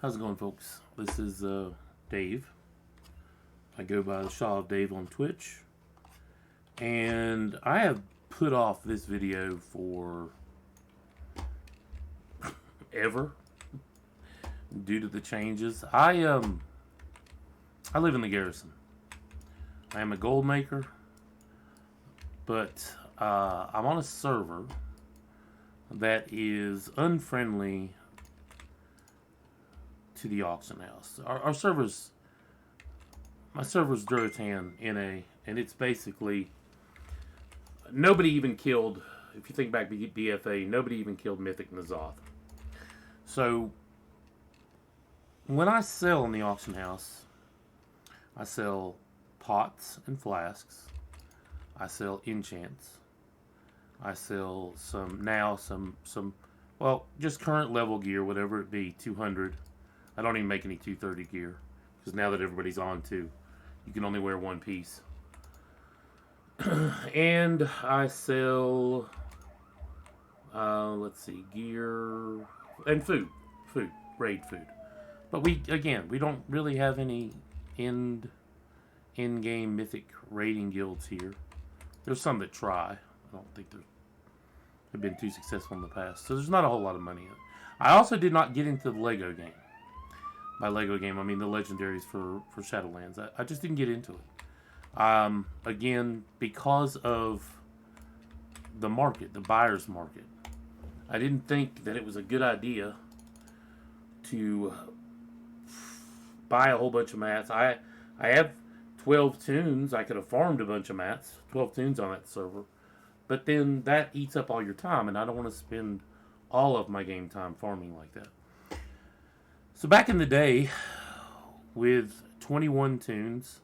How's it going, folks? This is Dave. I go by TheShaOfDave on Twitch. And I have put off this video for ever due to the changes. I live in the Garrison. I am a gold maker, but I'm on a server that is unfriendly to the auction house. Our server's, my server's Durotan NA, and it's basically, nobody even killed, if you think back BFA, nobody even killed Mythic N'Zoth. So when I sell in the auction house, I sell pots and flasks, I sell enchants, I sell some well, just current level gear, whatever it be, 200. I don't even make any 230 gear, because now that everybody's on 2, you can only wear one piece. And I sell, let's see, gear and food, raid food. But we don't really have any in-game mythic raiding guilds here. There's some that try. I don't think they've been too successful in the past. So there's not a whole lot of money in it. I also did not get into the Lego game. By Lego game, I mean the legendaries for Shadowlands. I just didn't get into it. Again, because of the market, the buyer's market. I didn't think that it was a good idea to buy a whole bunch of mats. I have 12 tunes. I could have farmed a bunch of mats, 12 tunes on that server. But then that eats up all your time, and I don't want to spend all of my game time farming like that. So back in the day, with 21 tunes,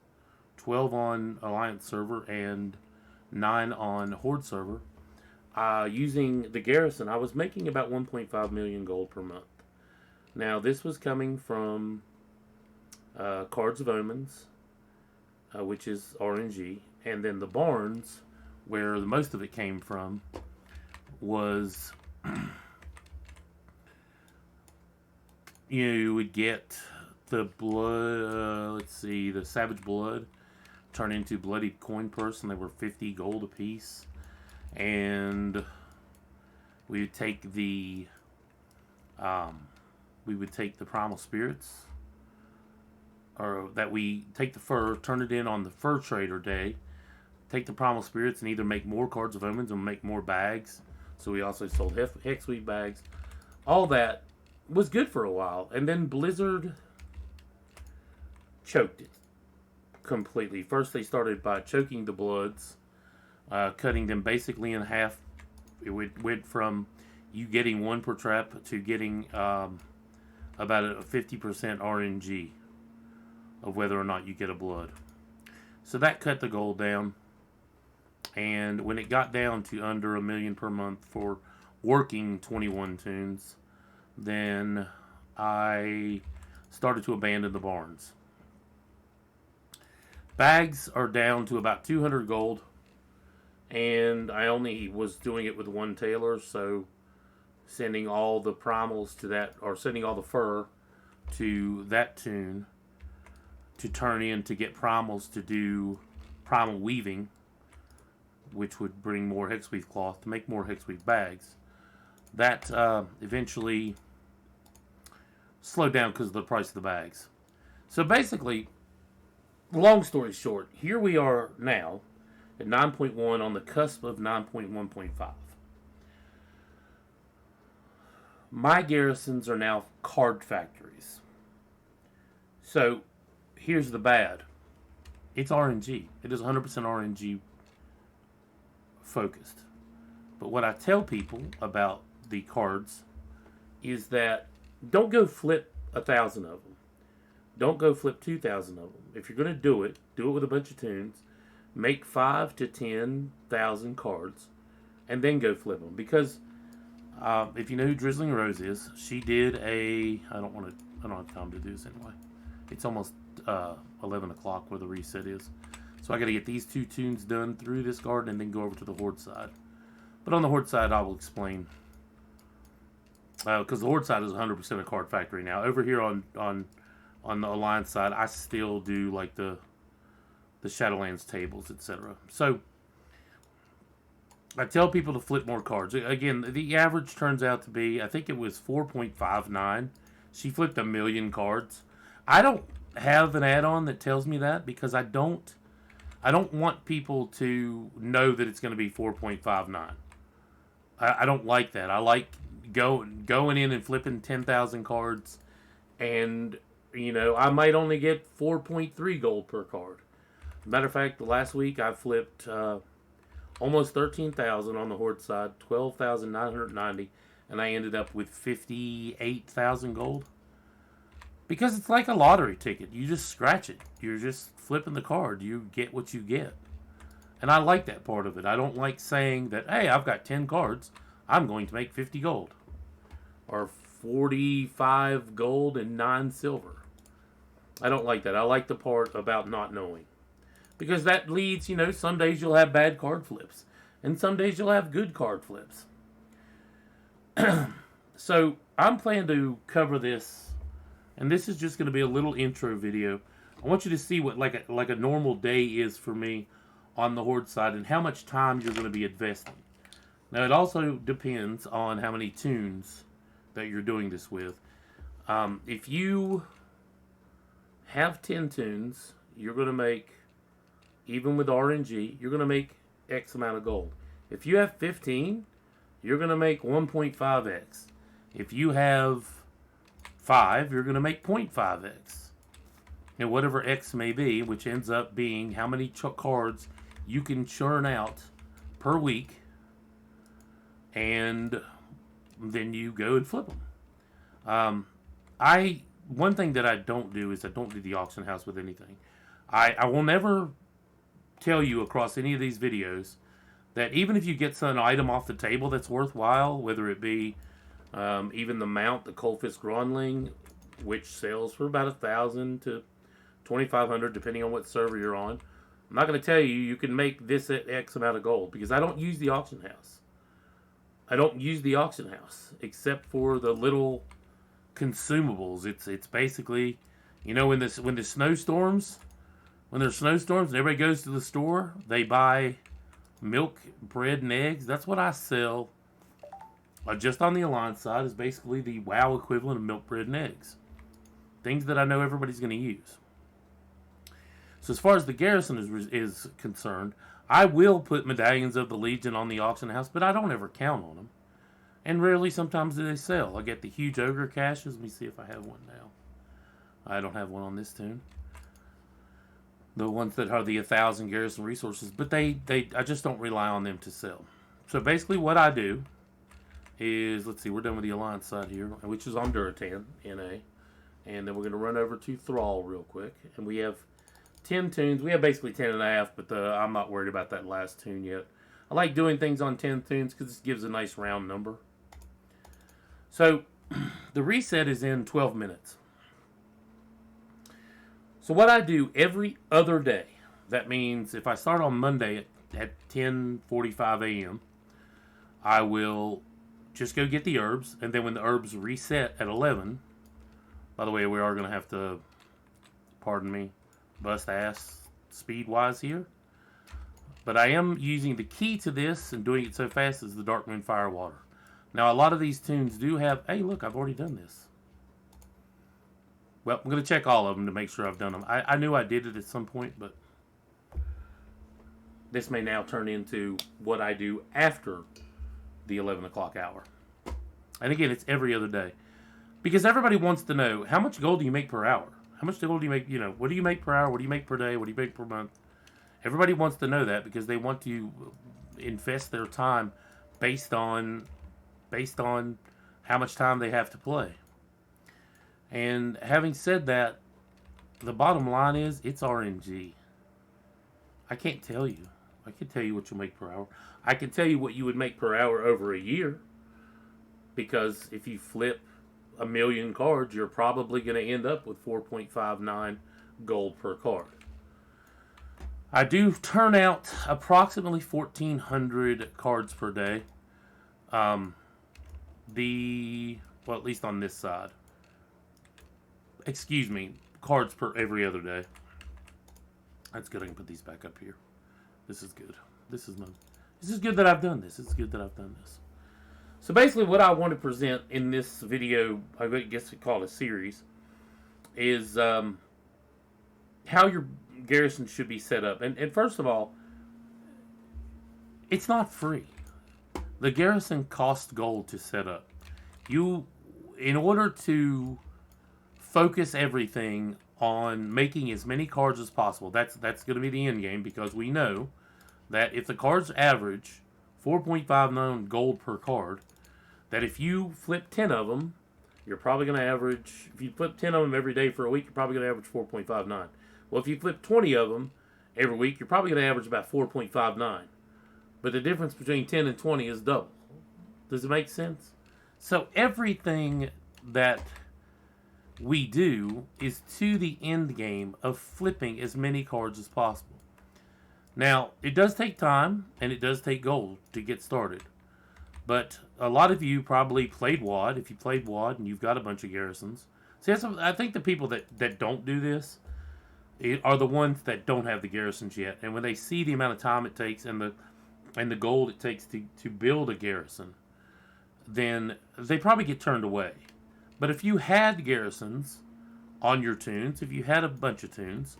12 on Alliance server and 9 on Horde server, using the Garrison, I was making about 1.5 million gold per month. Now, this was coming from Cards of Omens, which is RNG, and then the Barns, where the most of it came from, was you would get the blood, let's see, the Savage Blood turn into Bloody Coin Purse, and they were 50 gold a piece. And we would take the Primal Spirits, or that we take the fur, turn it in on the Fur Trader day, take the Primal Spirits and either make more Cards of Omens and make more bags. So we also sold Hexweave bags. All that was good for a while, and then Blizzard choked it completely. First, they started by choking the Bloods, cutting them basically in half. It went from you getting 1 per trap to getting about a 50% RNG of whether or not you get a Blood. So that cut the gold down, and when it got down to under $1 million per month for working 21 tunes, then I started to abandon the Barns. Bags are down to about 200 gold, and I only was doing it with 1 tailor, so sending all the primals to that, or sending all the fur to that tune to turn in to get primals to do primal weaving, which would bring more hexweave cloth to make more hexweave bags. That eventually slowed down because of the price of the bags. So basically, long story short, here we are now at 9.1 on the cusp of 9.1.5. My garrisons are now card factories. So here's the bad. It's RNG. It is 100% RNG focused. But what I tell people about the cards is that don't go flip 1,000 of them. Don't go flip 2,000 of them. If you're going to do it with a bunch of tunes. Make 5 to 10,000 cards, and then go flip them. Because if you know who Drizzling Rose is, she did a. I don't have time to do this anyway. It's almost 11 o'clock where the reset is, so I got to get these 2 tunes done through this garden and then go over to the Horde side. But on the Horde side, I will explain because the Horde side is 100% a card factory now. Over here on the Alliance side, I still do like the Shadowlands tables, etc. So I tell people to flip more cards. Again, the average turns out to be, I think it was 4.59. She flipped 1 million cards. I don't have an add-on that tells me that because I don't want people to know that it's going to be 4.59. I don't like that. I like going in and flipping 10,000 cards, and I might only get 4.3 gold per card. Matter of fact, the last week I flipped almost 13,000 on the Horde side, 12,990, and I ended up with 58,000 gold. Because it's like a lottery ticket. You just scratch it. You're just flipping the card. You get what you get. And I like that part of it. I don't like saying that, hey, I've got 10 cards. I'm going to make 50 gold. Or 45 gold and 9 silver. I don't like that. I like the part about not knowing. Because that leads, some days you'll have bad card flips. And some days you'll have good card flips. So, I'm planning to cover this. And this is just going to be a little intro video. I want you to see what like a normal day is for me on the Horde side and how much time you're going to be investing. Now, it also depends on how many tunes that you're doing this with. If you have 10 tunes, you're going to make, even with RNG, you're going to make X amount of gold. If you have 15, you're going to make 1.5x. If you have 5, you're going to make 0.5x. And whatever x may be, which ends up being how many cards you can churn out per week, and then you go and flip them. One thing that I don't do is I don't do the auction house with anything. I will never tell you across any of these videos that even if you get an item off the table that's worthwhile, whether it be even the mount, the Coldfist Grondling, which sells for about 1,000 to 2,500 depending on what server you're on. I'm not going to tell you you can make this at X amount of gold because I don't use the auction house. I don't use the auction house except for the little consumables. It's basically, when there's snowstorms, and everybody goes to the store, they buy milk, bread, and eggs. That's what I sell. Just on the Alliance side is basically the WoW equivalent of milk, bread, and eggs. Things that I know everybody's going to use. So as far as the Garrison is concerned, I will put Medallions of the Legion on the auction house, but I don't ever count on them. And rarely sometimes do they sell. I get the huge ogre caches. Let me see if I have one now. I don't have one on this tune. The ones that are the 1,000 Garrison resources, but I just don't rely on them to sell. So basically what I do is, let's see, we're done with the Alliance side here, which is on Duratan, NA. And then we're going to run over to Thrall real quick. And we have 10 tunes. We have basically 10 and a half, but I'm not worried about that last tune yet. I like doing things on 10 tunes because it gives a nice round number. So, the reset is in 12 minutes. So what I do every other day, that means if I start on Monday at 10:45 a.m., I will just go get the herbs, and then when the herbs reset at 11, by the way, we are going to have to, pardon me, bust ass speed-wise here. But I am using the key to this and doing it so fast as the Darkmoon Firewater. Now, a lot of these tunes do have, hey, look, I've already done this. Well, I'm going to check all of them to make sure I've done them. I knew I did it at some point, but this may now turn into what I do after the 11 o'clock hour. And again, it's every other day. Because everybody wants to know, how much gold do you make per hour? How much gold do you make, what do you make per hour? What do you make per day? What do you make per month? Everybody wants to know that because they want to invest their time based on how much time they have to play. And having said that, the bottom line is it's RNG. I can't tell you. I can tell you what you'll make per hour. I can tell you what you would make per hour over a year. Because if you flip 1 million cards, you're probably going to end up with 4.59 gold per card. I do turn out approximately 1,400 cards per day. The Well, at least on this side. Excuse me, cards per every other day. That's good. I can put these back up here. This is good. This is good that I've done this. It's good that I've done this. So basically what I want to present in this video, I guess we call it a series, is how your garrison should be set up. And first of all, it's not free. The garrison costs gold to set up. In order to focus everything on making as many cards as possible, that's going to be the end game, because we know that if the cards average 4.59 gold per card, that if you flip 10 of them, you're probably going to average, if you flip 10 of them every day for a week, you're probably going to average 4.59. Well, if you flip 20 of them every week, you're probably going to average about 4.59. But the difference between 10 and 20 is double. Does it make sense? So everything that we do is to the end game of flipping as many cards as possible. Now, it does take time, and it does take gold to get started. But a lot of you probably played WoD. If you played WoD and you've got a bunch of garrisons. See, I think the people that don't do this are the ones that don't have the garrisons yet. And when they see the amount of time it takes and the gold it takes to build a garrison, then they probably get turned away. But if you had garrisons on your tunes, if you had a bunch of tunes,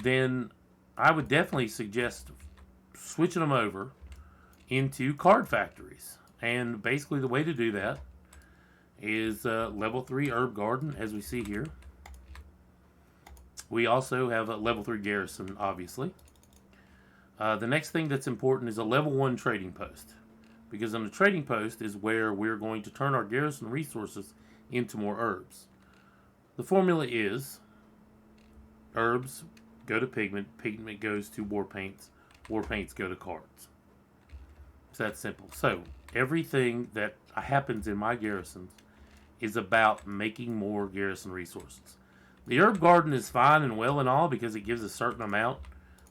then I would definitely suggest switching them over into card factories. And basically the way to do that is level 3 herb garden, as we see here. We also have a level 3 garrison, obviously. The next thing that's important is a level 1 trading post, because on the trading post is where we're going to turn our garrison resources into more herbs. The formula is herbs go to pigment, pigment goes to war paints, war paints go to cards. It's that simple. So everything that happens in my garrisons is about making more garrison resources. The herb garden is fine and well and all because it gives a certain amount,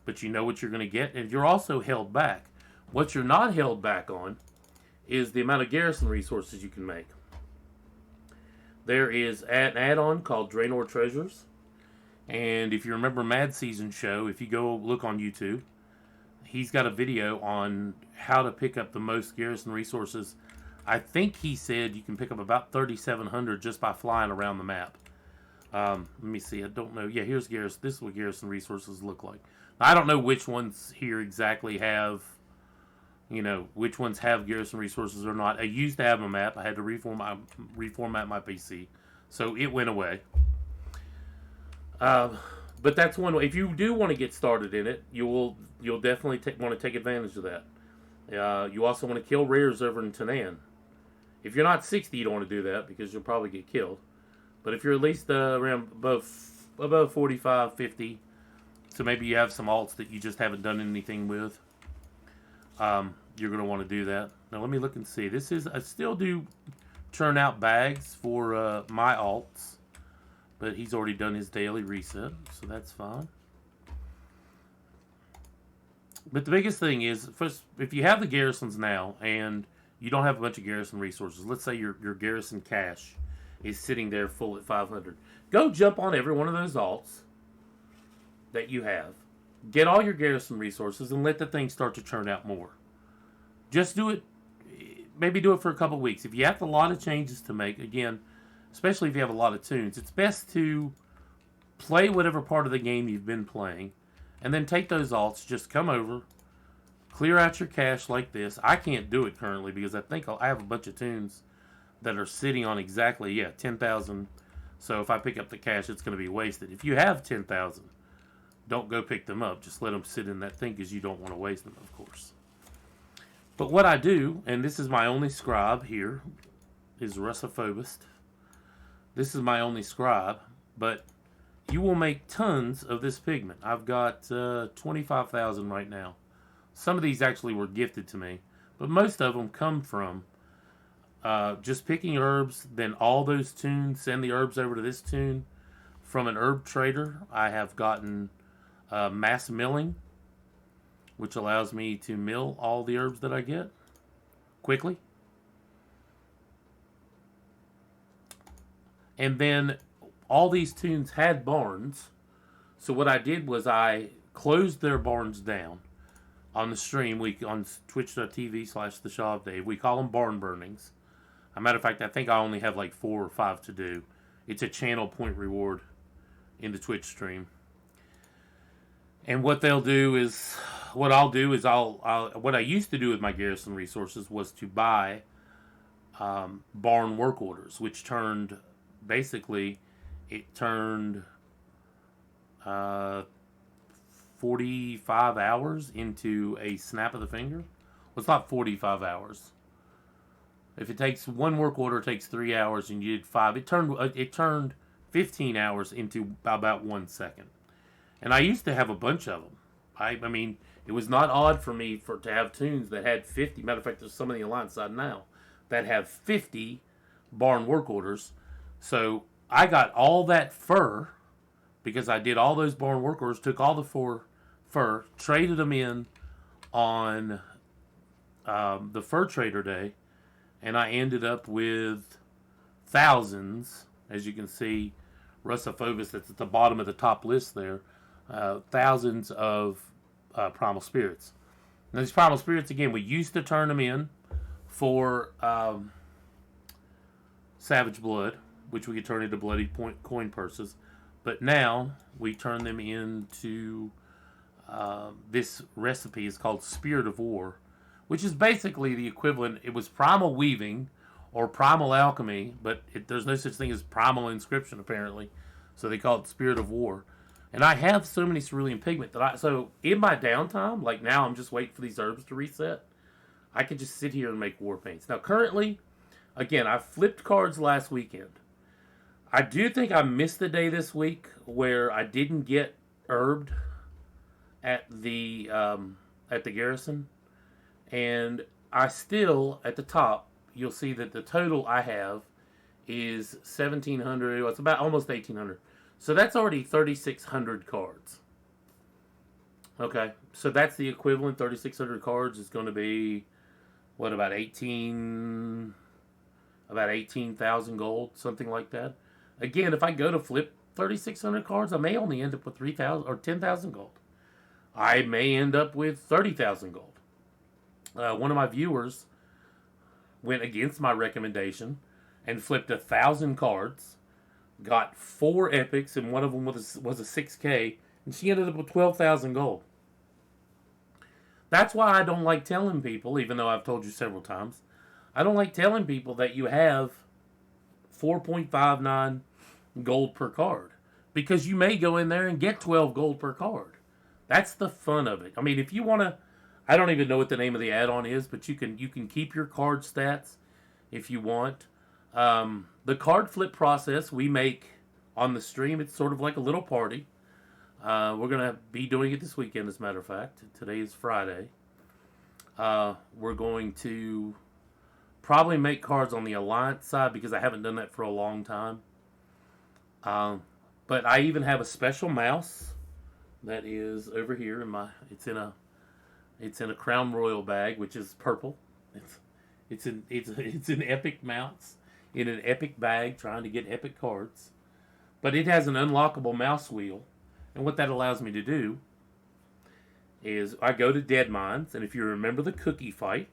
but you know what you're going to get, and you're also held back. What you're not held back on is the amount of garrison resources you can make. There is an add-on called Draenor Treasures, and if you remember Mad Season Show, if you go look on YouTube, he's got a video on how to pick up the most garrison resources. I think he said you can pick up about 3,700 just by flying around the map. Let me see. I don't know. Yeah, here's garrison. This is what garrison resources look like. I don't know which ones here exactly have, which ones have garrison resources or not. I used to have a map. I had to reformat my PC, so it went away. But that's one way. If you do want to get started in it, you'll definitely want to take advantage of that. You also want to kill rares over in Tanan. If you're not 60, you don't want to do that because you'll probably get killed. But if you're at least around above 45, 50, so maybe you have some alts that you just haven't done anything with, you're going to want to do that. Now let me look and see. I still do churn out bags for my alts, but he's already done his daily reset, so that's fine. But the biggest thing is, first, if you have the garrisons now and you don't have a bunch of garrison resources, let's say your garrison cache is sitting there full at 500, go jump on every one of those alts that you have, get all your garrison resources, and let the thing start to churn out more. Just do it, maybe do it for a couple weeks. If you have a lot of changes to make, again, especially if you have a lot of tunes, it's best to play whatever part of the game you've been playing, and then take those alts, just come over, clear out your cache like this. I can't do it currently because I think I have a bunch of tunes that are sitting on exactly, 10,000. So if I pick up the cache, it's going to be wasted. If you have 10,000, don't go pick them up. Just let them sit in that thing because you don't want to waste them, of course. But what I do, and this is my only scribe here, is Russophobist. This is my only scribe, but you will make tons of this pigment. I've got 25,000 right now. Some of these actually were gifted to me, but most of them come from just picking herbs, then all those tunes, send the herbs over to this tune. From an herb trader, I have gotten mass milling, which allows me to mill all the herbs that I get quickly. And then all these tunes had barns. So what I did was I closed their barns down on the stream. We on twitch.tv/TheShaOfDave. We call them barn burnings. As a matter of fact, I think I only have like 4 or 5 to do. It's a channel point reward in the Twitch stream. And what they'll do is, what I'll do is what I used to do with my Garrison resources was to buy barn work orders, which turned, basically, it turned 45 hours into a snap of the finger. Well, it's not 45 hours. If it takes one work order, it takes 3 hours, and you did 5. It turned 15 hours into about 1 second. And I used to have a bunch of them. I mean, it was not odd for me to have tunes that had 50. Matter of fact, there's some on the Alliance side now that have 50 barn work orders. So I got all that fur because I did all those barn work orders, took all the fur, traded them in on the fur trader day, and I ended up with thousands, as you can see, Russophobus that's at the bottom of the top list there, thousands of primal spirits. Now these primal spirits, again, we used to turn them in for Savage Blood, which we could turn into bloody coin purses, but now we turn them into this recipe is called Spirit of War, which is basically the equivalent. It was primal weaving or primal alchemy, but there's no such thing as primal inscription apparently, so they call it Spirit of War. And I have so many cerulean pigment that so in my downtime, like now I'm just waiting for these herbs to reset, I can just sit here and make war paints. Now currently, again, I flipped cards last weekend. I do think I missed the day this week where I didn't get herbed at the Garrison, and I still, at the top, you'll see that the total I have is 1,700. Well, it's about almost 1,800. So that's already 3,600 cards. Okay, so that's the equivalent. 3,600 cards is going to be what, about 18,000 gold, something like that. Again, if I go to flip 3,600 cards, I may only end up with 3,000 or 10,000 gold. I may end up with 30,000 gold. One of my viewers went against my recommendation and flipped 1,000 cards, got 4 epics, and one of them was a 6K, and she ended up with 12,000 gold. That's why I don't like telling people, even though I've told you several times, I don't like telling people that you have 4.59 gold per card, because you may go in there and get 12 gold per card. That's the fun of it. I mean, if you want to, I don't even know what the name of the add-on is, but you can keep your card stats if you want. The card flip process we make on the stream, it's sort of like a little party. We're going to be doing it this weekend, as a matter of fact. Today is Friday. We're going to probably make cards on the Alliance side because I haven't done that for a long time. But I even have a special mouse that is over here in it's in a Crown Royal bag, which is purple. It's an epic mouse in an epic bag trying to get epic cards. But it has an unlockable mouse wheel. And what that allows me to do is I go to Dead Mines, and if you remember the cookie fight,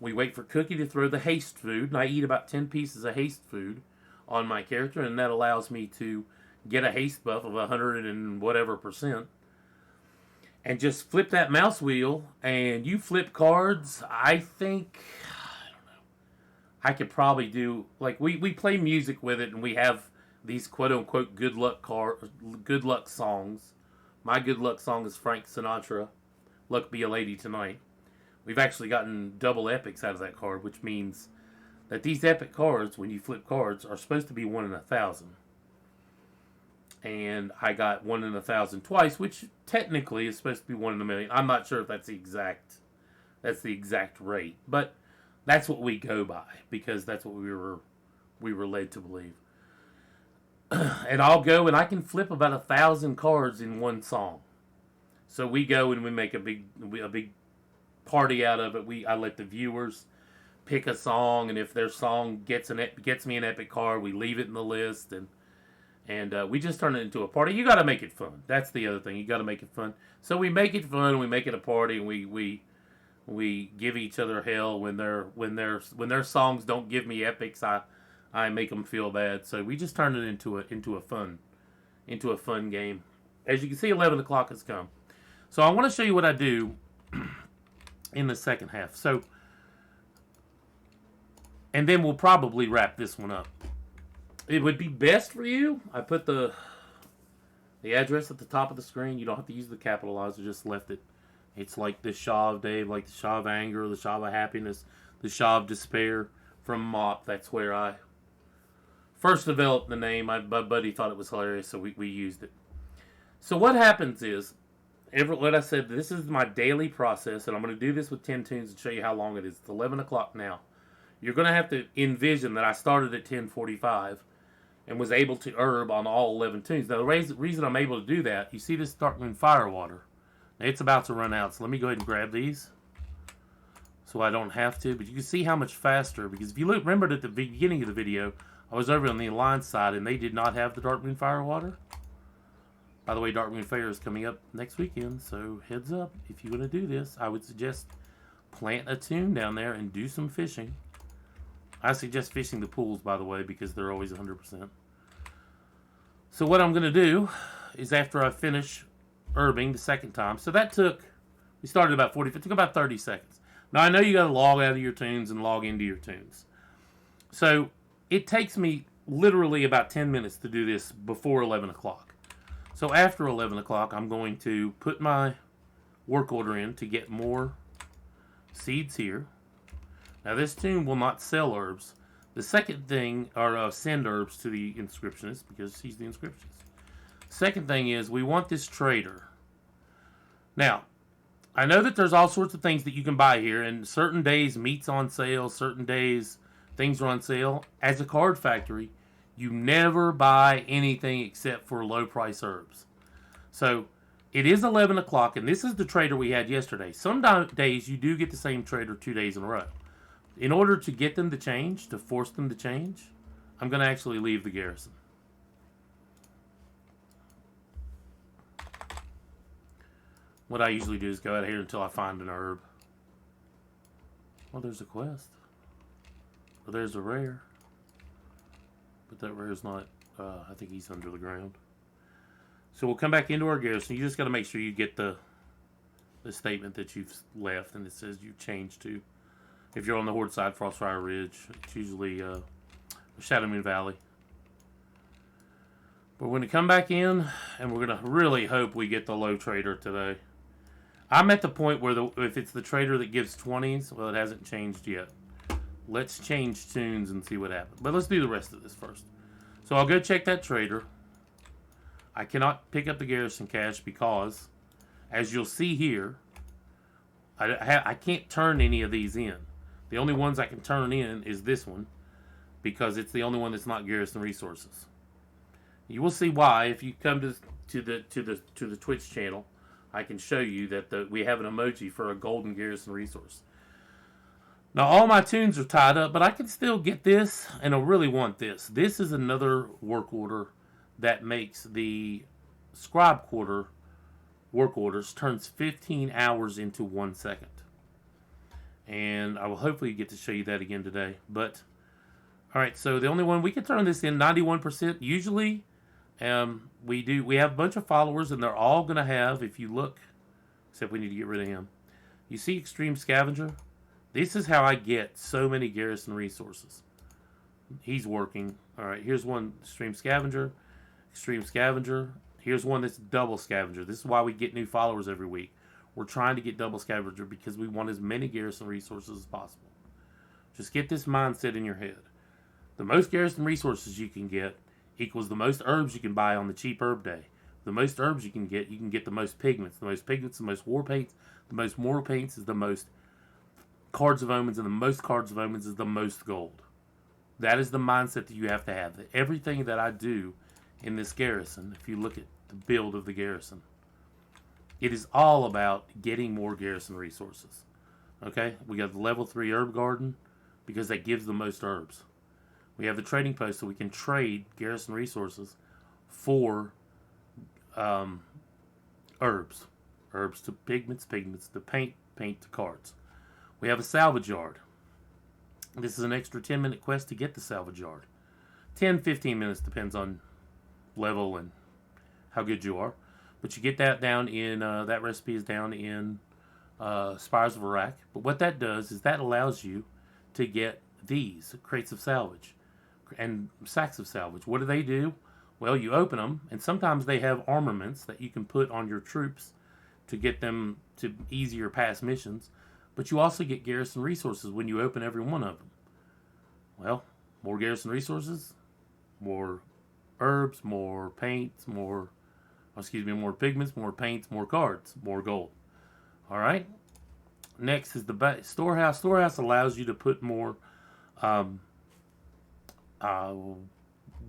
we wait for Cookie to throw the haste food, and I eat about 10 pieces of haste food on my character, and that allows me to get a haste buff of 100 and whatever %, and just flip that mouse wheel, and you flip cards. I think, I don't know, I could probably do, like, we play music with it, and we have these quote-unquote good luck songs. My good luck song is Frank Sinatra, Luck Be a Lady Tonight. We've actually gotten double epics out of that card, which means that these epic cards, when you flip cards, are supposed to be 1 in 1,000. And I got 1 in 1,000 twice, which technically is supposed to be 1 in a million. I'm not sure if that's the exact rate, but that's what we go by because that's what we were led to believe. And I'll go and I can flip about 1,000 cards in one song. So we go and we make a big party out of it. I let the viewers pick a song, and if their song gets me an epic card, we leave it in the list, and we just turn it into a party. You got to make it fun. That's the other thing. You got to make it fun. So we make it fun. We make it a party, and we give each other hell when their songs don't give me epics. I make them feel bad. So we just turn it into a fun game. As you can see, 11 o'clock has come. So I want to show you what I do in the second half. So, and then we'll probably wrap this one up. It would be best for you. I put the address at the top of the screen. You don't have to use the capitalizer. Just left it. It's like the TheShaOfDave, like the Sha of Anger, the Sha of Happiness, the Sha of Despair from Mop. That's where I first developed the name. My buddy thought it was hilarious, so we used it. So what happens is, what I said, this is my daily process, and I'm going to do this with 10 tunes and show you how long it is. It's 11 o'clock now. You're going to have to envision that I started at 10:45 and was able to herb on all 11 tunes. Now, the reason I'm able to do that, you see this Darkmoon Firewater. It's about to run out, so let me go ahead and grab these so I don't have to. But you can see how much faster, because if you remembered at the beginning of the video, I was over on the Alliance side, and they did not have the Darkmoon Firewater. By the way, Darkmoon Fair is coming up next weekend, so heads up. If you're going to do this, I would suggest plant a tune down there and do some fishing. I suggest fishing the pools, by the way, because they're always 100%. So what I'm going to do is, after I finish herbing the second time, so that we started about 40, it took about 30 seconds. Now, I know you got to log out of your tunes and log into your tunes. So it takes me literally about 10 minutes to do this before 11 o'clock. So after 11 o'clock, I'm going to put my work order in to get more seeds here. Now, this tune will not sell herbs. The second thing, or send herbs to the inscriptionist, because he's the inscriptionist. Second thing is, we want this trader. Now, I know that there's all sorts of things that you can buy here, and certain days meat's on sale, certain days things are on sale. As a card factory, you never buy anything except for low price herbs. So, it is 11 o'clock, and this is the trader we had yesterday. Some days you do get the same trader 2 days in a row. In order to get them to change, to force them to change, I'm going to actually leave the Garrison. What I usually do is go out here until I find an herb. Well, there's a quest. Well, there's a rare. But that rare is not, I think he's under the ground. So we'll come back into our Garrison. You just got to make sure you get the statement that you've left, and it says you've changed to. If you're on the Horde side, Frostfire Ridge, it's usually Shadowmoon Valley. But we're going to come back in, and we're going to really hope we get the low trader today. I'm at the point where if it's the trader that gives 20s, well, it hasn't changed yet. Let's change tunes and see what happens. But let's do the rest of this first. So I'll go check that trader. I cannot pick up the Garrison cache because, as you'll see here, I can't turn any of these in. The only ones I can turn in is this one, because it's the only one that's not Garrison Resources. You will see why if you come to the Twitch channel. I can show you that we have an emoji for a golden Garrison resource. Now all my tunes are tied up, but I can still get this, and I really want this. This is another work order that makes the scribe quarter work orders turns 15 hours into 1 second. And I will hopefully get to show you that again today. But, alright, so the only one, we can turn this in 91%. Usually, we have a bunch of followers, and they're all going to have, if you look, except we need to get rid of him. You see Extreme Scavenger? This is how I get so many Garrison resources. He's working. Alright, here's one Extreme Scavenger. Extreme Scavenger. Here's one that's double Scavenger. This is why we get new followers every week. We're trying to get double Scavenger because we want as many Garrison resources as possible. Just get this mindset in your head. The most Garrison resources you can get equals the most herbs you can buy on the cheap herb day. The most herbs you can get the most pigments. The most pigments, the most war paints. The most war paints is the most cards of omens, and the most cards of omens is the most gold. That is the mindset that you have to have. Everything that I do in this Garrison, if you look at the build of the Garrison, it is all about getting more Garrison resources. Okay? We got the level 3 herb garden. because that gives the most herbs. We have the trading post, so we can trade garrison resources for herbs. Herbs to pigments, pigments to paint, paint to cards. We have a salvage yard. This is an extra 10-minute quest to get the salvage yard. 10, 15 minutes, depends on level and how good you are. But you get that down in, that recipe is down in Spires of Iraq. But what that does is that allows you to get these crates of salvage and sacks of salvage. What do? Well, you open them, and sometimes they have armaments that you can put on your troops to get them to easier pass missions. But you also get garrison resources when you open every one of them. Well, more garrison resources, more herbs, more paints, more pigments, more paints, more cards, more gold. All right. Next is the storehouse. Storehouse allows you to put more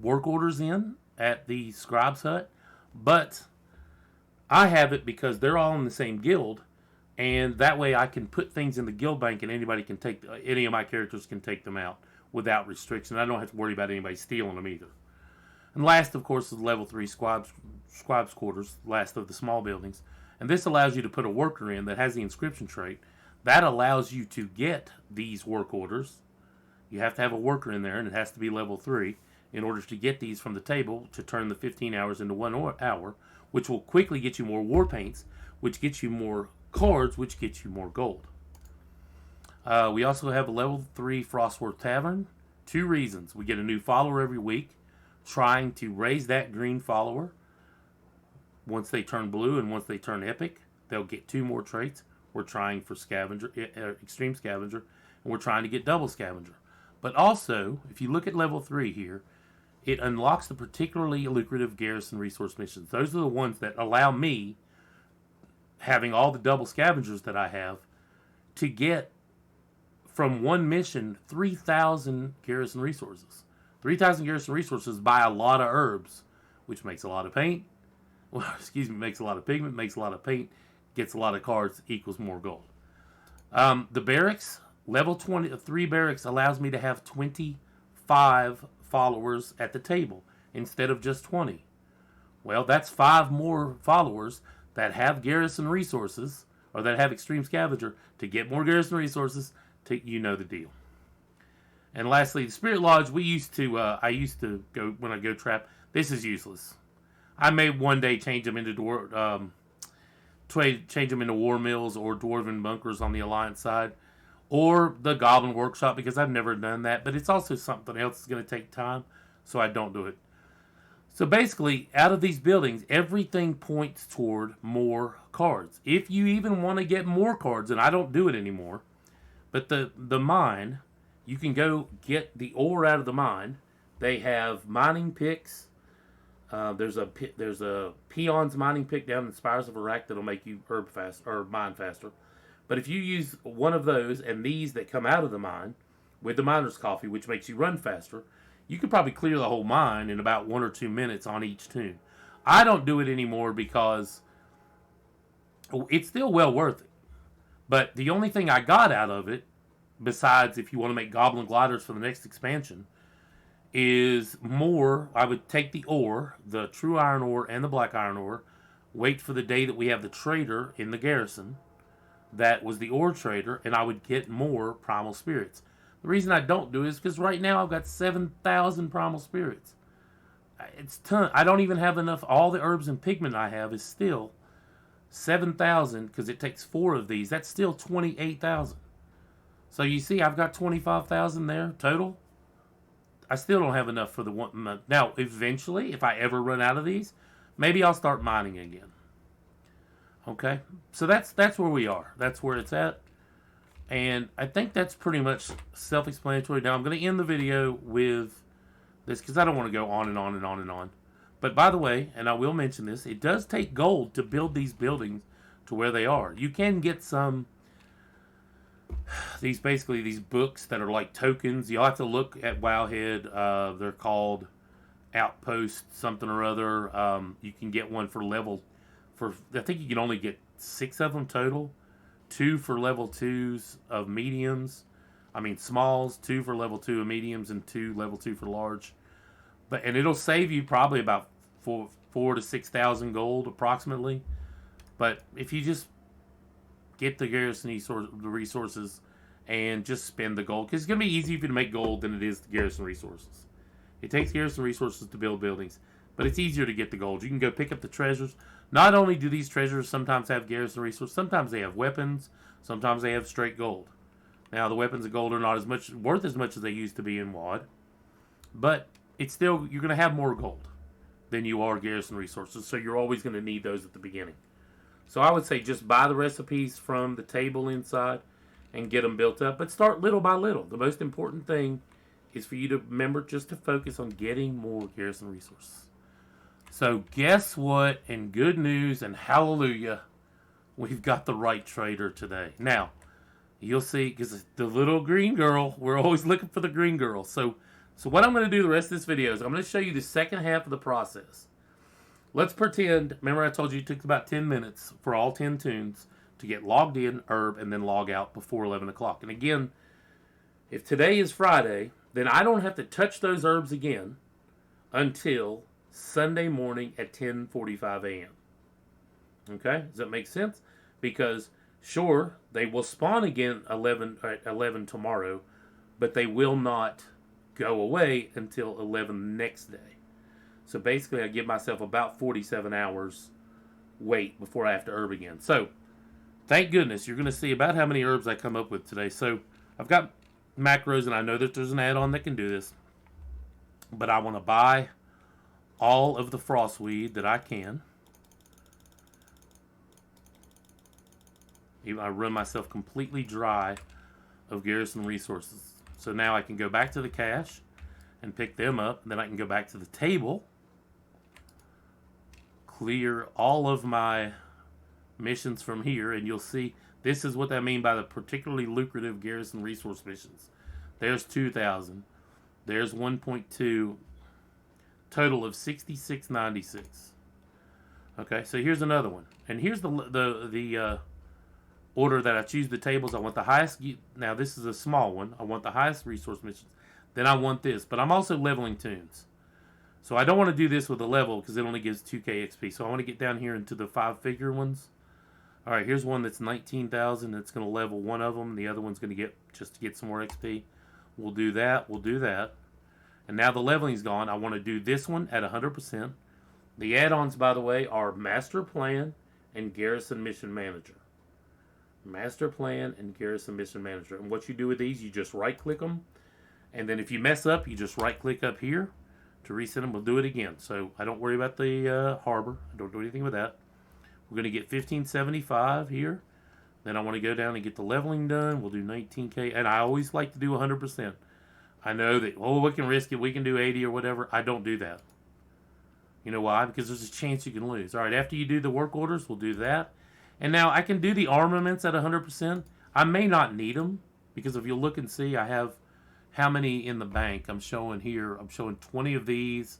work orders in at the scribe's hut, but I have it because they're all in the same guild, and that way I can put things in the guild bank, and any of my characters can take them out without restriction. I don't have to worry about anybody stealing them either. And last, of course, is level 3 scribes quarters, last of the small buildings. And this allows you to put a worker in that has the inscription trait. That allows you to get these work orders. You have to have a worker in there, and it has to be level 3 in order to get these from the table to turn the 15 hours into 1 hour, which will quickly get you more war paints, which gets you more cards, which gets you more gold. We also have a level 3 Frostworth Tavern. 2 reasons. We get a new follower every week, trying to raise that green follower. Once they turn blue and once they turn epic, they'll get 2 more traits. We're trying for scavenger, extreme scavenger, and we're trying to get double scavenger. But also, if you look at level 3 here, it unlocks the particularly lucrative garrison resource missions. Those are the ones that allow me, having all the double scavengers that I have, to get from one mission 3,000 garrison resources. 3,000 garrison resources buy a lot of herbs, which makes a lot of paint. Well, makes a lot of pigment, makes a lot of paint, gets a lot of cards, equals more gold. The barracks, level 3 barracks allows me to have 25 followers at the table instead of just 20. Well, that's 5 more followers that have garrison resources, or that have extreme scavenger, to get more garrison resources. You know the deal. And lastly, the Spirit Lodge, I used to go, when I go trap, this is useless. I may one day change them into war mills or dwarven bunkers on the Alliance side, or the Goblin Workshop, because I've never done that, but it's also something else that's going to take time, so I don't do it. So basically, out of these buildings, everything points toward more cards. If you even want to get more cards, and I don't do it anymore, but the mine, you can go get the ore out of the mine. They have mining picks. There's a peons mining pick down in Spires of Iraq that'll make you mine faster. But if you use one of those and these that come out of the mine with the miner's coffee, which makes you run faster, you could probably clear the whole mine in about 1 or 2 minutes on each tune. I don't do it anymore because it's still well worth it. But the only thing I got out of it, besides if you want to make goblin gliders for the next expansion, is more. I would take the ore, the true iron ore and the black iron ore, wait for the day that we have the trader in the garrison that was the ore trader, and I would get more primal spirits. The reason I don't do it is because right now I've got 7,000 primal spirits. It's ton. I don't even have enough. All the herbs and pigment I have is still 7,000, because it takes 4 of these. That's still 28,000. So you see, I've got 25,000 there total. I still don't have enough for the one month. Now, eventually, if I ever run out of these, maybe I'll start mining again. Okay, so that's where we are. That's where it's at. And I think that's pretty much self-explanatory. Now, I'm going to end the video with this because I don't want to go on and on and on and on. But by the way, and I will mention this, it does take gold to build these buildings to where they are. You can get these books that are like tokens. You'll have to look at Wowhead. They're called Outpost something or other. You can get one I think you can only get 6 of them total. 2 for level 2s of mediums. I mean, smalls, 2 for level 2 of mediums, and 2 level 2 for large. And it'll save you probably about 4 to 6,000 gold approximately. But if you just get the garrison resources and just spend the gold, because it's going to be easier for you to make gold than it is to garrison resources. It takes garrison resources to build buildings, but it's easier to get the gold. You can go pick up the treasures. Not only do these treasures sometimes have garrison resources, sometimes they have weapons, sometimes they have straight gold. Now, the weapons of gold are not worth as much as they used to be in WoD, but it's still, you're going to have more gold than you are garrison resources, so you're always going to need those at the beginning. So I would say just buy the recipes from the table inside and get them built up, but start little by little. The most important thing is for you to remember just to focus on getting more garrison resources. So guess what? And good news and hallelujah, we've got the right trader today. Now, you'll see, because the little green girl, we're always looking for the green girl. So what I'm going to do the rest of this video is I'm going to show you the second half of the process. Let's pretend, remember I told you it took about 10 minutes for all 10 tunes to get logged in, herb, and then log out before 11 o'clock. And again, if today is Friday, then I don't have to touch those herbs again until Sunday morning at 10:45 a.m. Okay? Does that make sense? Because, sure, they will spawn again at 11 tomorrow, but they will not go away until 11 next day. So basically, I give myself about 47 hours wait before I have to herb again. So, thank goodness, you're going to see about how many herbs I come up with today. So, I've got macros, and I know that there's an add-on that can do this. But I want to buy all of the frostweed that I can. I run myself completely dry of garrison resources. So now I can go back to the cache and pick them up. And then I can go back to the table, clear all of my missions from here, and you'll see this is what I mean by the particularly lucrative garrison resource missions. There's 2,000. There's 1.2. Total of 66.96. Okay, so here's another one. And here's the order that I choose the tables. I want the highest. Now, this is a small one. I want the highest resource missions. Then I want this. But I'm also leveling tunes. So I don't want to do this with a level because it only gives 2k XP. So I want to get down here into the 5-figure ones. All right, here's one that's 19,000. It's going to level one of them. The other one's going to get just to get some more XP. We'll do that. We'll do that. And now the leveling's gone. I want to do this one at 100%. The add-ons, by the way, are Master Plan and Garrison Mission Manager. Master Plan and Garrison Mission Manager. And what you do with these, you just right-click them. And then if you mess up, you just right-click up here to reset them. We'll do it again. So I don't worry about the harbor. I don't do anything with that. We're going to get 1575 here. Then I want to go down and get the leveling done. We'll do 19k. And I always like to do 100%. I know that, oh, we can risk it. We can do 80 or whatever. I don't do that. You know why? Because there's a chance you can lose. All right, after you do the work orders, we'll do that. And now I can do the armaments at 100%. I may not need them because if you look and see, I have how many in the bank. I'm showing here. I'm showing 20 of these.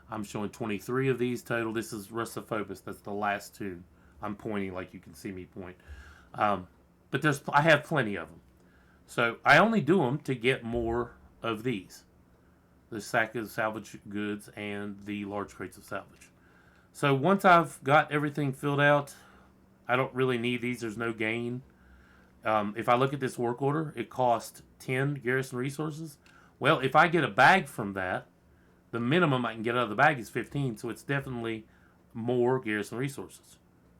I'm showing 23 of these total. This is Russophobus. That's the last two. I'm pointing like you can see me point. But I have plenty of them. So I only do them to get more of these, the sack of salvage goods and the large crates of salvage. So once I've got everything filled out, I don't really need these. There's no gain. If I look at this work order, it costs 10 garrison resources. Well, if I get a bag from that, the minimum I can get out of the bag is 15, so it's definitely more garrison resources.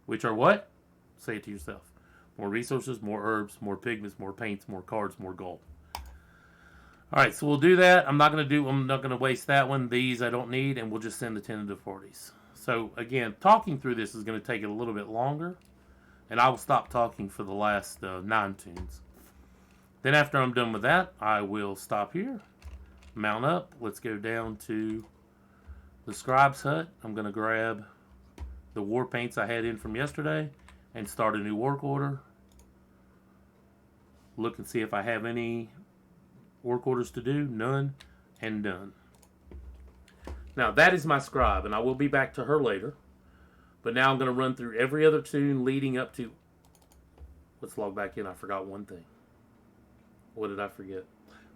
Which are what? Say it to yourself. More resources, more herbs, more pigments, more paints, more cards, more gold. All right, so we'll do that. I'm not going to waste that one. These I don't need, and we'll just send the tentative parties. So again, talking through this is going to take it a little bit longer, and I will stop talking for the last 9 tunes. Then after I'm done with that, I will stop here, mount up. Let's go down to the scribe's hut. I'm going to grab the war paints I had in from yesterday and start a new work order. Look and see if I have any work orders to do. None, and done. Now that is my scribe, and I will be back to her later. But now I'm going to run through every other tune leading up to... Let's log back in. I forgot one thing. what did I forget?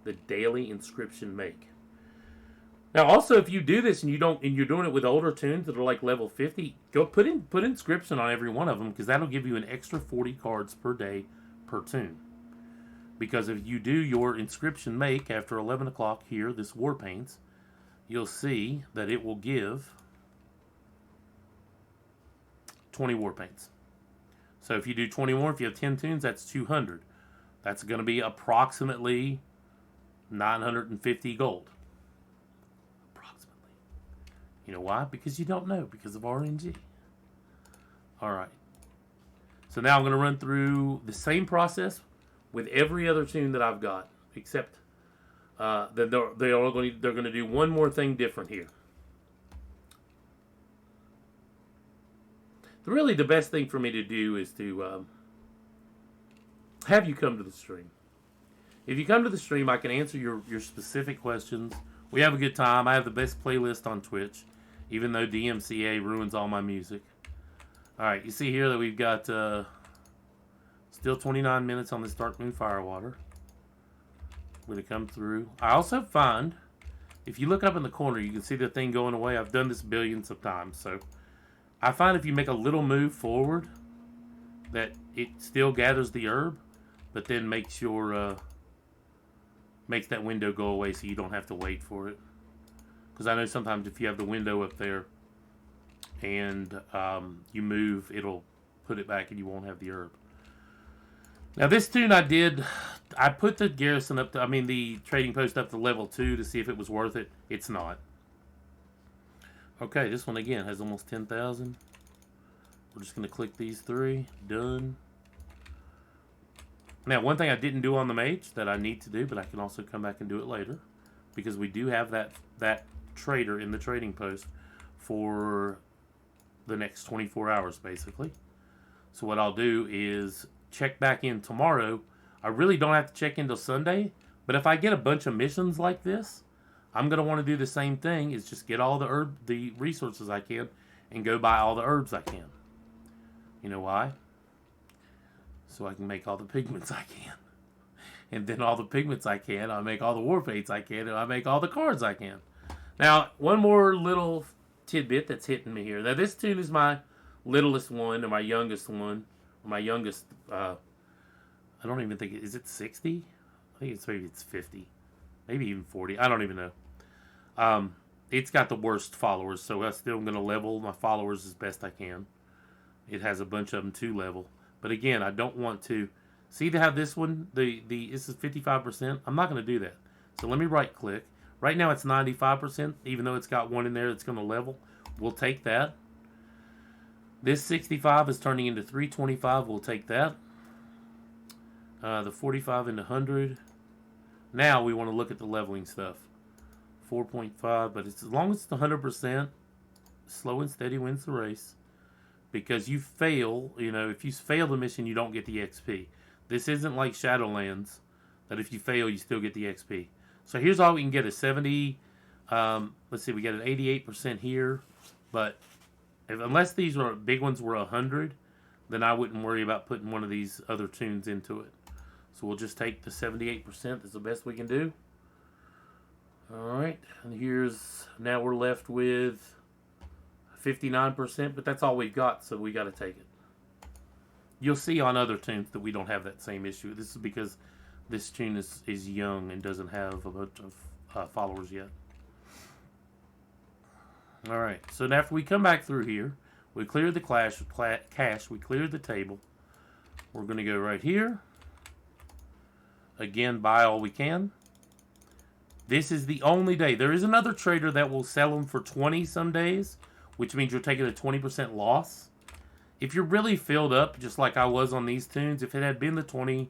The daily inscription make. Now, also, if you do this and you're doing it with older tunes that are like level 50, go put inscription on every one of them, because that'll give you an extra 40 cards per day per tune. Because if you do your inscription make after 11 o'clock here, this War Paints, you'll see that it will give 20 War Paints. So if you do 20 more, if you have 10 tunes, that's 200. That's going to be approximately 950 gold. You know why? Because you don't know. Because of RNG. Alright. So now I'm going to run through the same process with every other tune that I've got. Except that they're going to do one more thing different here. Really, the best thing for me to do is to have you come to the stream. If you come to the stream, I can answer your specific questions. We have a good time. I have the best playlist on Twitch, even though DMCA ruins all my music. Alright, you see here that we've got still 29 minutes on this Dark Moon Firewater. We're going to come through. I also find, if you look up in the corner, you can see the thing going away. I've done this billions of times. So I find if you make a little move forward, that it still gathers the herb, but then makes your makes that window go away so you don't have to wait for it. Because I know sometimes if you have the window up there and you move, it'll put it back and you won't have the herb. Now this tune I put the garrison up to, the trading post up to level 2 to see if it was worth it. It's not. Okay, this one again has almost 10,000. We're just going to click these 3. Done. Now, one thing I didn't do on the mage that I need to do, but I can also come back and do it later, because we do have that trader in the trading post for the next 24 hours, basically. So what I'll do is check back in tomorrow. I really don't have to check in till Sunday, but if I get a bunch of missions like this, I'm going to want to do the same thing, is just get all the resources I can and go buy all the herbs I can. You know why? So I can make all the pigments I can. And then all the pigments I can, I make all the war paints I can, and I make all the cards I can. Now, one more little tidbit that's hitting me here. Now, this tune is my littlest one, or my youngest one. Or my youngest, I don't even think, is it 60? I think maybe it's 50. Maybe even 40. I don't even know. It's got the worst followers, so I'm still going to level my followers as best I can. It has a bunch of them to level. But again, I don't want to... See to have this one, this is 55%. I'm not going to do that. So let me right click. Right now it's 95%, even though it's got one in there that's going to level. We'll take that. This 65 is turning into 325. We'll take that. The 45 into 100. Now we want to look at the leveling stuff. 4.5, but it's, as long as it's 100%, slow and steady wins the race. Because you fail, if you fail the mission, you don't get the XP. This isn't like Shadowlands, that if you fail, you still get the XP. So here's all we can get, is 70. Let's see, we got an 88% here. But unless these big ones were 100, then I wouldn't worry about putting one of these other tunes into it. So we'll just take the 78%. That's the best we can do. Alright, and now we're left with 59%, but that's all we've got, so we got to take it. You'll see on other tunes that we don't have that same issue. This is because this tune is young and doesn't have a bunch of followers yet. Alright, so now after we come back through here, we cleared the cache, we cleared the table. We're going to go right here. Again, buy all we can. This is the only day. There is another trader that will sell them for 20 some days, which means you're taking a 20% loss. If you're really filled up, just like I was on these tunes, if it had been the 20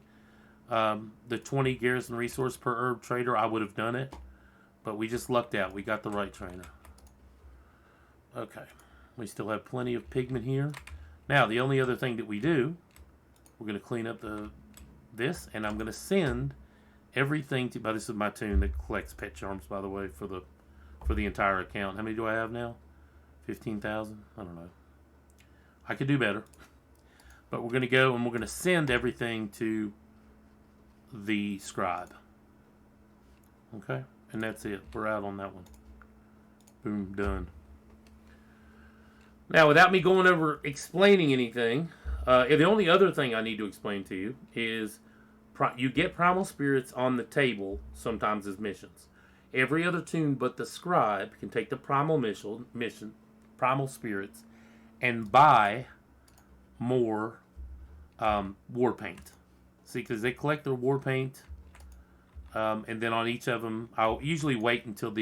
garrison resource per herb trader, I would have done it. But we just lucked out. We got the right trainer. Okay. We still have plenty of pigment here. Now, the only other thing that we do, we're going to clean up this, and I'm going to send everything to... This is my tune that collects pet charms, by the way, for the entire account. How many do I have now? 15,000? I don't know. I could do better. But we're going to go and we're going to send everything to the scribe. Okay, and that's it. We're out on that one. Boom, done. Now, without me going over explaining anything, the only other thing I need to explain to you is you get primal spirits on the table sometimes as missions. Every other toon but the scribe can take the primal primal spirits, and buy more war paint. See, because they collect their war paint, and then on each of them, I'll usually wait until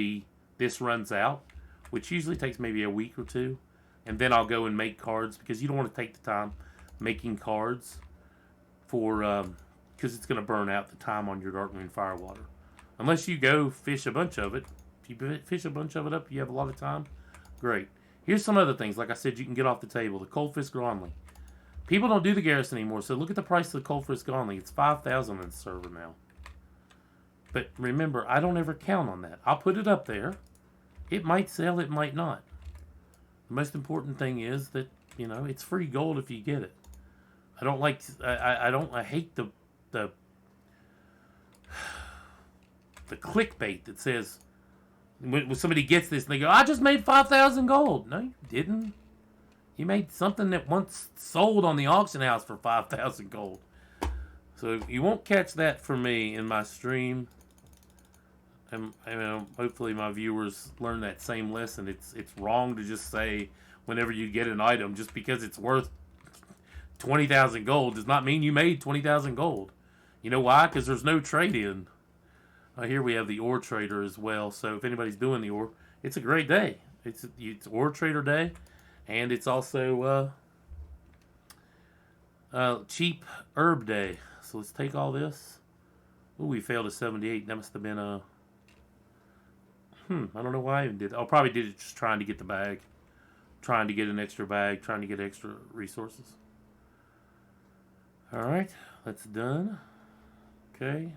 this runs out, which usually takes maybe a week or two, and then I'll go and make cards, because you don't want to take the time making cards for because it's going to burn out the time on your Dark Moon Firewater. Unless you go fish a bunch of it. If you fish a bunch of it up, you have a lot of time. Great. Here's some other things. Like I said, you can get off the table. The Coldfish Gronley. People don't do the Garrison anymore, so look at the price of the Coldfish Gronley. It's 5,000 in the server now. But remember, I don't ever count on that. I'll put it up there. It might sell, it might not. The most important thing is that, you know, it's free gold if you get it. I don't like, I hate the clickbait that says, when somebody gets this, and they go, I just made 5,000 gold. No, you didn't. You made something that once sold on the auction house for 5,000 gold. So you won't catch that from me in my stream. And hopefully my viewers learn that same lesson. It's wrong to just say whenever you get an item, just because it's worth 20,000 gold does not mean you made 20,000 gold. You know why? Because there's no trade-in. Here we have the ore trader as well. So if anybody's doing the ore, it's a great day. It's ore trader day, and it's also cheap herb day. So let's take all this. Ooh, we failed at 78. That must have been a... I don't know why I even did that. I probably did it just trying to get the bag. Trying to get an extra bag. Trying to get extra resources. Alright, that's done. Okay,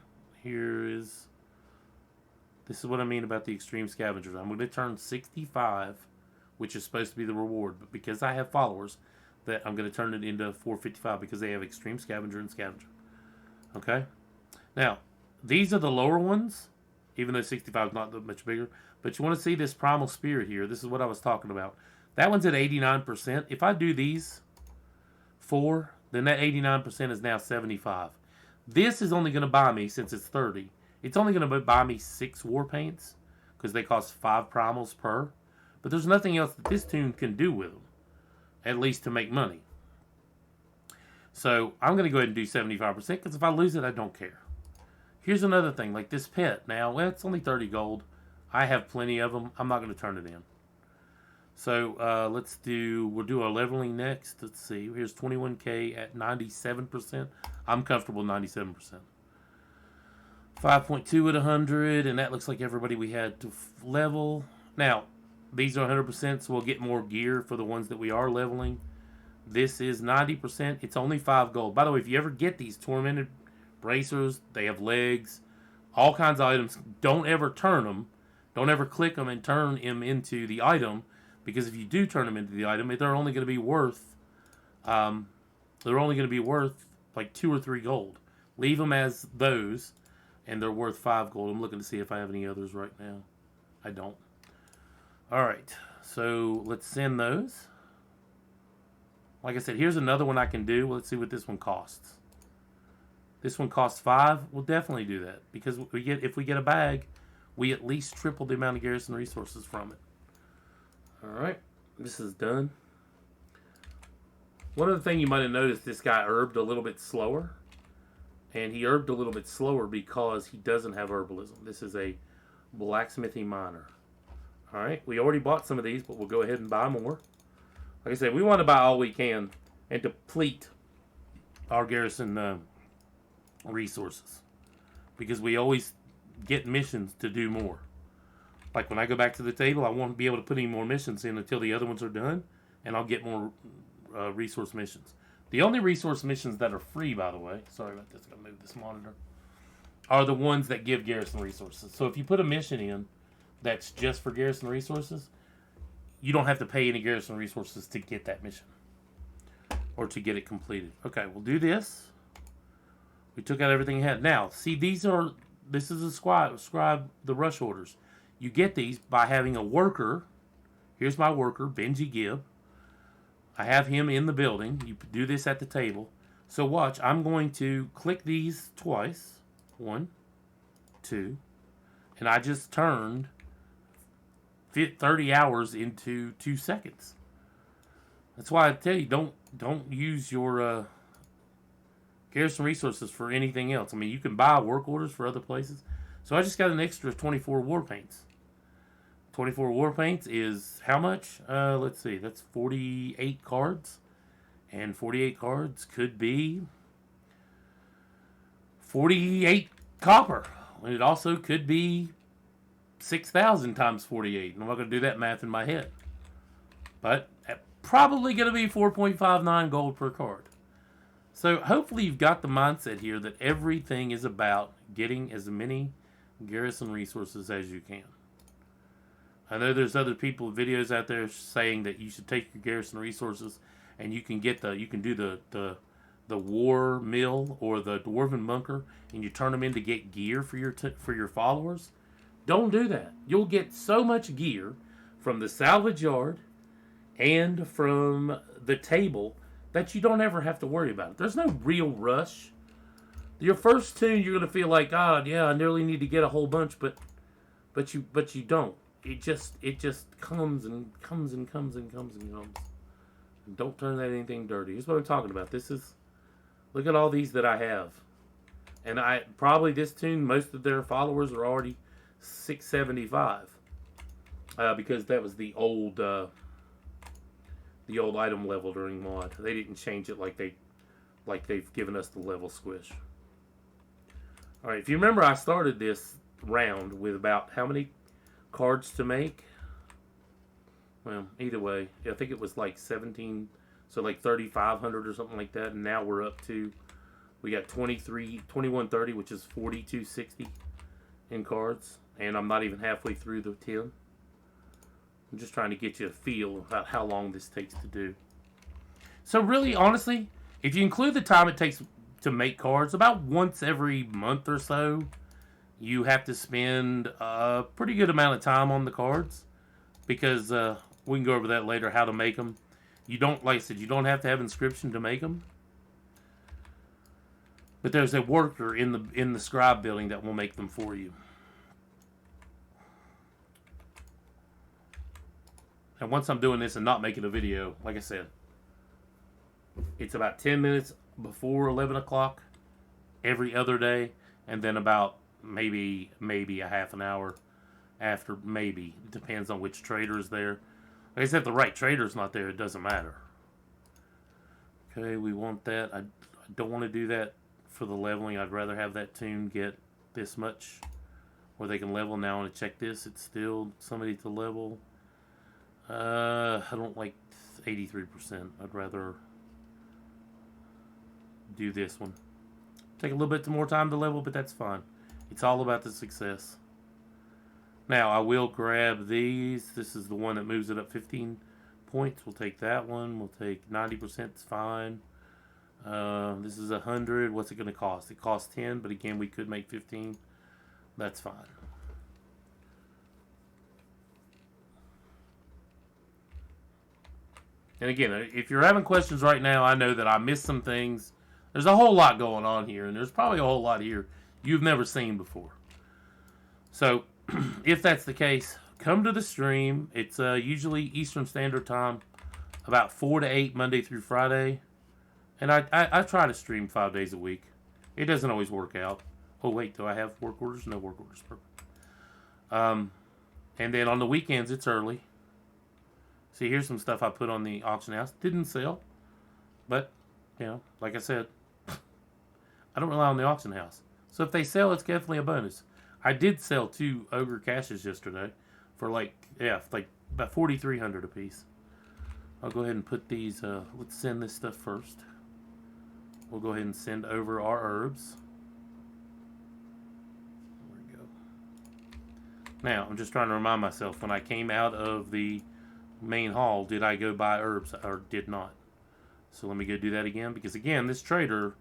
this is what I mean about the extreme scavengers. I'm going to turn 65, which is supposed to be the reward, but because I have followers, that I'm going to turn it into 455 because they have extreme scavenger and scavenger. Okay? Now, these are the lower ones, even though 65 is not that much bigger, but you want to see this primal spirit here. This is what I was talking about. That one's at 89%. If I do these 4, then that 89% is now 75. This is only going to buy me, since it's 30, it's only going to buy me 6 war paints, because they cost 5 primals per. But there's nothing else that this toon can do with them, at least to make money. So I'm going to go ahead and do 75%, because if I lose it, I don't care. Here's another thing, like this pet. Now, well, it's only 30 gold. I have plenty of them. I'm not going to turn it in. So we'll do our leveling next. Let's see. Here's 21k at 97%. I'm comfortable 97%. 5.2 at 100, and that looks like everybody we had to level. Now, these are 100%, so we'll get more gear for the ones that we are leveling. This is 90%. It's only 5 gold. By the way, if you ever get these tormented bracers, they have legs, all kinds of items. Don't ever turn them. Don't ever click them and turn them into the item, because if you do turn them into the item, they're only going to be worth, like 2 or 3 gold. Leave them as those, and they're worth 5 gold. I'm looking to see if I have any others right now. I don't. Alright, so let's send those. Like I said, here's another one I can do. Let's see what this one costs. This one costs 5. We'll definitely do that, because if we get a bag, we at least triple the amount of garrison resources from it. Alright, this is done. One other thing you might have noticed, this guy herbed a little bit slower. And he herbed a little bit slower because he doesn't have herbalism. This is a blacksmithing miner. Alright, we already bought some of these, but we'll go ahead and buy more. Like I said, we want to buy all we can and deplete our garrison resources. Because we always get missions to do more. Like when I go back to the table, I won't be able to put any more missions in until the other ones are done. And I'll get more resource missions. The only resource missions that are free, by the way, sorry about this, I'm going to move this monitor, are the ones that give garrison resources. So if you put a mission in that's just for garrison resources, you don't have to pay any garrison resources to get that mission or to get it completed. Okay, we'll do this. We took out everything he had. Now, see, this is a scribe the rush orders. You get these by having a worker. Here's my worker, Benji Gibb. I have him in the building. You do this at the table. So watch, I'm going to click these twice. 1, 2. And I just turned 30 hours into 2 seconds. That's why I tell you, don't use your Garrison resources for anything else. I mean, you can buy work orders for other places. So I just got an extra 24 war paints. 24 war paints is how much? Let's see. That's 48 cards. And 48 cards could be 48 copper. And it also could be 6,000 times 48. I'm not going to do that math in my head. But probably going to be 4.59 gold per card. So hopefully you've got the mindset here that everything is about getting as many Garrison resources as you can. I know there's other videos out there saying that you should take your Garrison resources and you can do the war mill or the dwarven bunker and you turn them in to get gear for your followers. Don't do that. You'll get so much gear from the salvage yard and from the table that you don't ever have to worry about it. There's no real rush. Your first tune, you're gonna feel like, yeah, I nearly need to get a whole bunch, but you don't. It just comes and comes and comes and comes and comes. And don't turn that anything dirty. Here's what I'm talking about. Look at all these that I have, and this tune, most of their followers are already 675, because that was the old item level during mod. They didn't change it like they've given us the level squish. Alright, if you remember, I started this round with about how many cards to make? Well, either way, I think it was like 17, so like 3,500 or something like that, and now we're up to, we got 2130, which is 4260 in cards, and I'm not even halfway through the 10. I'm just trying to get you a feel about how long this takes to do. So really, honestly, if you include the time it takes to make cards, about once every month or so, you have to spend a pretty good amount of time on the cards, because we can go over that later, how to make them. You don't, like I said, you don't have to have inscription to make them, but there's a worker in the scribe building that will make them for you. And once I'm doing this and not making a video, like I said, it's about 10 minutes before 11 o'clock every other day, and then about maybe a half an hour after, maybe. It depends on which trader is there. Like I said, if the right trader's not there, it doesn't matter. Okay, we want that. I don't want to do that for the leveling. I'd rather have that tune get this much where they can level. Now I want to check this. It's still somebody to level. I don't like 83%. I'd rather do this one. Take a little bit more time to level, but that's fine. It's all about the success. Now, I will grab these. This is the one that moves it up 15 points. We'll take that one. We'll take 90%. It's fine. This is 100. What's it going to cost? It costs 10, but again, we could make 15. That's fine. And again, if you're having questions right now, I know that I missed some things. There's a whole lot going on here, and there's probably a whole lot here you've never seen before. So, if that's the case, come to the stream. It's usually Eastern Standard Time, about 4 to 8, Monday through Friday. And I try to stream 5 days a week. It doesn't always work out. Oh, wait, do I have work orders? No work orders. And then on the weekends, it's early. See, here's some stuff I put on the auction house. Didn't sell. But, you know, like I said, I don't rely on the auction house. So if they sell, it's definitely a bonus. I did sell 2 ogre caches yesterday for like about 4,300 a piece. I'll go ahead and put these, let's send this stuff first. We'll go ahead and send over our herbs. There we go. Now, I'm just trying to remind myself, when I came out of the main hall, did I go buy herbs or did not? So let me go do that again, because again, this trader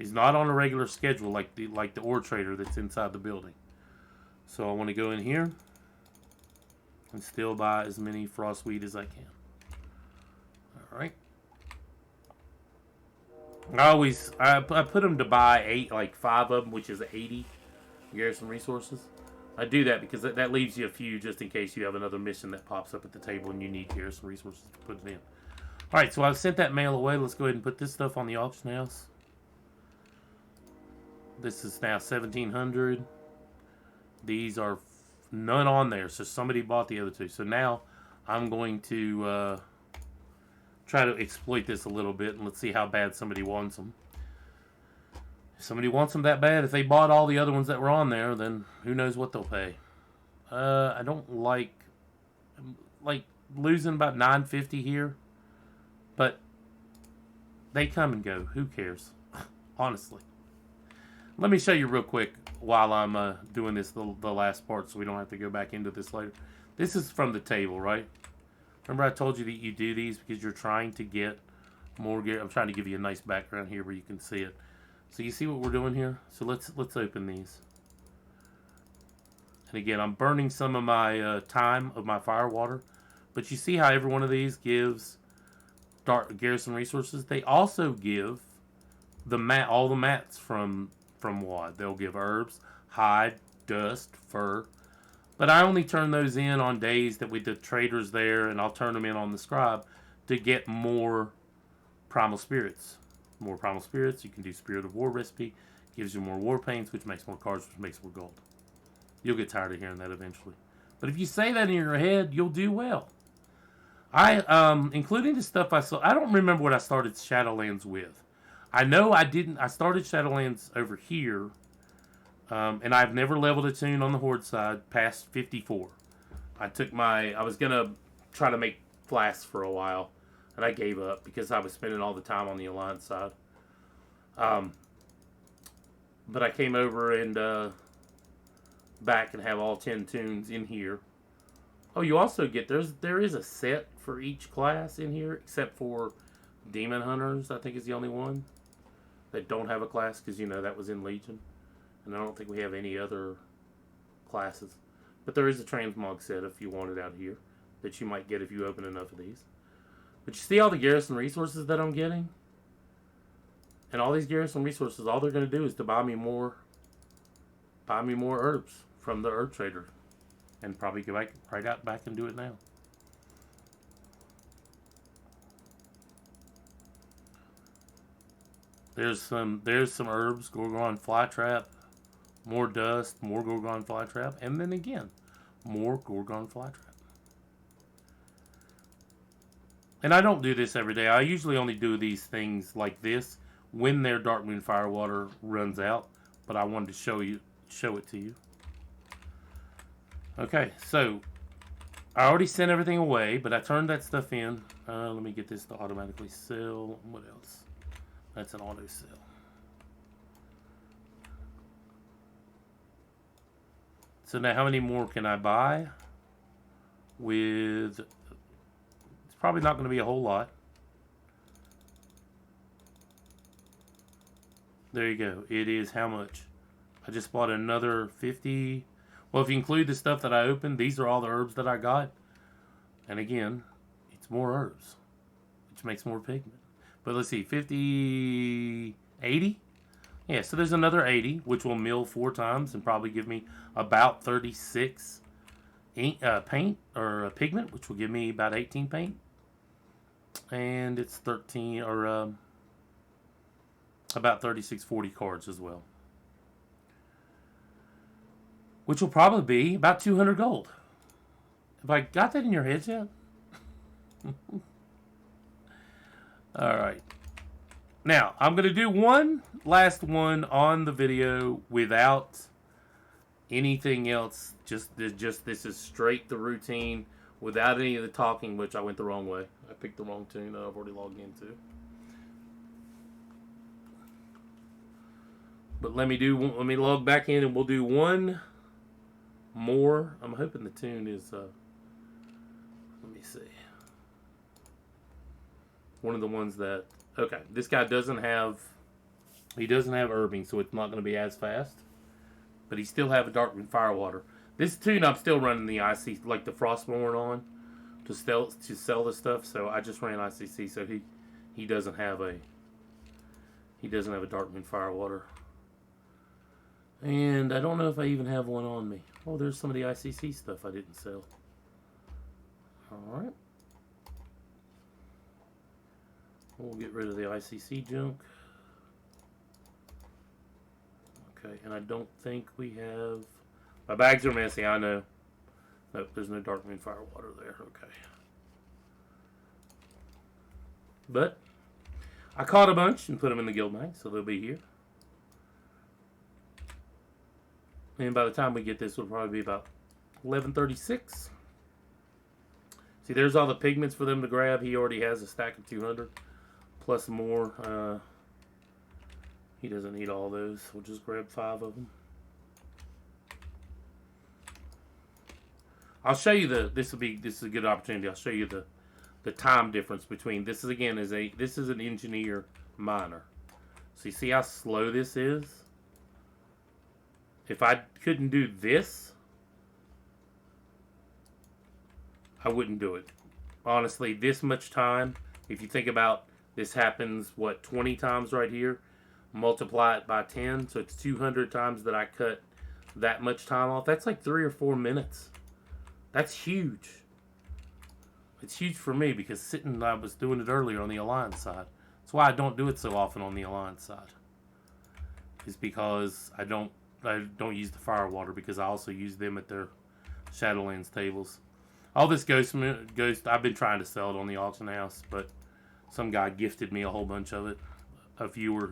He's not on a regular schedule like the ore trader that's inside the building. So I want to go in here and still buy as many frostweed as I can. All right. I put them to buy 5 of them, which is 80 Garrison resources. I do that because that leaves you a few just in case you have another mission that pops up at the table and you need Garrison resources to put it in. All right, so I've sent that mail away. Let's go ahead and put this stuff on the auction house. This is now 1,700. These are none on there, so somebody bought the other two. So now I'm going to try to exploit this a little bit, and let's see how bad somebody wants them. If somebody wants them that bad, if they bought all the other ones that were on there, then who knows what they'll pay. I don't like losing about $9.50 here, but they come and go. Who cares? Honestly. Let me show you real quick while I'm doing this, the last part, so we don't have to go back into this later. This is from the table, right? Remember I told you that you do these because you're trying to get more gear. I'm trying to give you a nice background here where you can see it. So you see what we're doing here? So let's open these. And again, I'm burning some of my time of my fire water. But you see how every one of these gives Garrison resources? They also give all the mats from WoD. They'll give herbs, hide, dust, fur. But I only turn those in on days that the trader's there, and I'll turn them in on the scribe to get more primal spirits. More primal spirits, you can do Spirit of War recipe, gives you more war paints, which makes more cards, which makes more gold. You'll get tired of hearing that eventually. But if you say that in your head, you'll do well. Including the stuff I saw, I don't remember what I started Shadowlands with. I know I didn't. I started Shadowlands over here, and I've never leveled a tune on the Horde side past 54. I was gonna try to make flasks for a while, and I gave up because I was spending all the time on the Alliance side. But I came over and back and have all 10 tunes in here. Oh, you also get there is a set for each class in here, except for Demon Hunters. I think is the only one that don't have a class because that was in Legion, and I don't think we have any other classes. But there is a transmog set if you want it out here that you might get if you open enough of these. But you see all the Garrison resources that I'm getting, and all these Garrison resources, all they're going to do is to buy me more herbs from the herb trader, and probably go back and do it now. There's some herbs, Gorgon Flytrap, more dust, more Gorgon Flytrap, and then again, more Gorgon Flytrap. And I don't do this every day. I usually only do these things like this when their Darkmoon Firewater runs out, but I wanted to show it to you. Okay, so I already sent everything away, but I turned that stuff in. Let me get this to automatically sell. What else? That's an auto sell. So now how many more can I buy? It's probably not going to be a whole lot. There you go. It is how much? I just bought another 50. Well, if you include the stuff that I opened, these are all the herbs that I got. And again, it's more herbs, which makes more pigment. But let's see, 50, 80? Yeah, so there's another 80, which will mill 4 times and probably give me about 36 paint or pigment, which will give me about 18 paint. And it's 13 or about 36, 40 cards as well. Which will probably be about 200 gold. Have I got that in your heads yet? Alright. Now, I'm going to do one last one on the video without anything else. Just this is straight the routine without any of the talking, which I went the wrong way. I picked the wrong tune that I've already logged into. But let me log back in and we'll do one more. I'm hoping the tune is let me see. One of the ones that, okay, this guy doesn't have He doesn't have herbing, so it's not going to be as fast. But he still have a Darkwind Firewater. This tune I'm still running the IC, like the Frostborn on, to sell the stuff. So I just ran ICC, so he doesn't have a Darkwind Firewater. And I don't know if I even have one on me. Oh, there's some of the ICC stuff I didn't sell. Alright. We'll get rid of the ICC junk. Okay, and I don't think we have... My bags are messy, I know. Nope, there's no Darkwind Firewater there. Okay. But I caught a bunch and put them in the guild bag, so they'll be here. And by the time we get this, it'll probably be about 11:36. See, there's all the pigments for them to grab. He already has a stack of 200 plus more. He doesn't need all those. We'll just grab 5 of them. I'll show you this is a good opportunity. I'll show you the time difference between this is this is an engineer miner. So you see how slow this is? If I couldn't do this, I wouldn't do it. Honestly, this much time, if you think about this happens, what, 20 times right here? Multiply it by 10, so it's 200 times that I cut that much time off. That's like 3 or 4 minutes. That's huge. It's huge for me because I was doing it earlier on the Alliance side. That's why I don't do it so often on the Alliance side. Is because I don't use the Firewater because I also use them at their Shadowlands tables. All this Ghost, I've been trying to sell it on the auction house, but some guy gifted me a whole bunch of it. A viewer